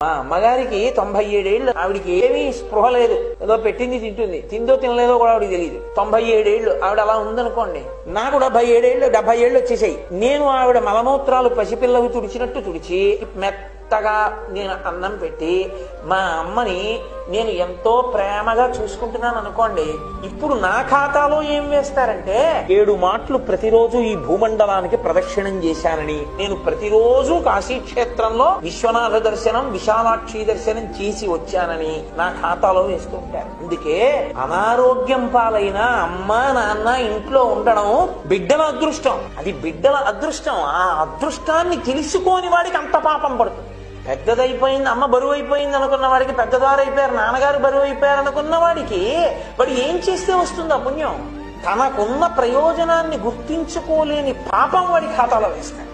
మా అమ్మగారికి 97 ఏళ్ళు. ఆవిడికి ఏమీ స్పృహ లేదు, ఏదో పెట్టింది తింటుంది, తిందో తినలేదో కూడా ఆవిడికి తెలియదు. 97 ఏళ్ళు ఆవిడ అలా ఉందనుకోండి. నాకు 77 ఏళ్ళు 70 ఏళ్ళు వచ్చేసాయి. నేను ఆవిడ మలమూత్రాలు పసిపిల్లవి తుడిచినట్టు తుడిచి మెత్తగా నేను అన్నం పెట్టి మా అమ్మని నేను ఎంతో ప్రేమగా చూసుకుంటున్నాను అనుకోండి. ఇప్పుడు నా ఖాతాలో ఏం వేస్తారంటే 7 మాటలు ప్రతిరోజు ఈ భూమండలానికి ప్రదక్షిణం చేశానని, నేను ప్రతిరోజు కాశీక్షేత్రంలో విశ్వనాథ దర్శనం విశాలాక్షి దర్శనం చేసి వచ్చానని నా ఖాతాలో వేస్తూ ఉంటారు. అందుకే అనారోగ్యం పాలైన అమ్మ నాన్న ఇంట్లో ఉండడం బిడ్డల అదృష్టం. అది బిడ్డల అదృష్టం. ఆ అదృష్టాన్ని తెలుసుకోని వాడికి అంత పాపం పడుతుంది. పెద్దదైపోయింది, అమ్మ బరువు అయిపోయింది అనుకున్న వాడికి, పెద్దదారు అయిపోయారు, నాన్నగారు బరువు అయిపోయారు అనుకున్న వాడికి వాడు ఏం చేస్తే వస్తుంది ఆ పుణ్యం? తనకున్న ప్రయోజనాన్ని గుర్తించుకోలేని పాపం వాడి ఖాతాలో వేస్తాడు.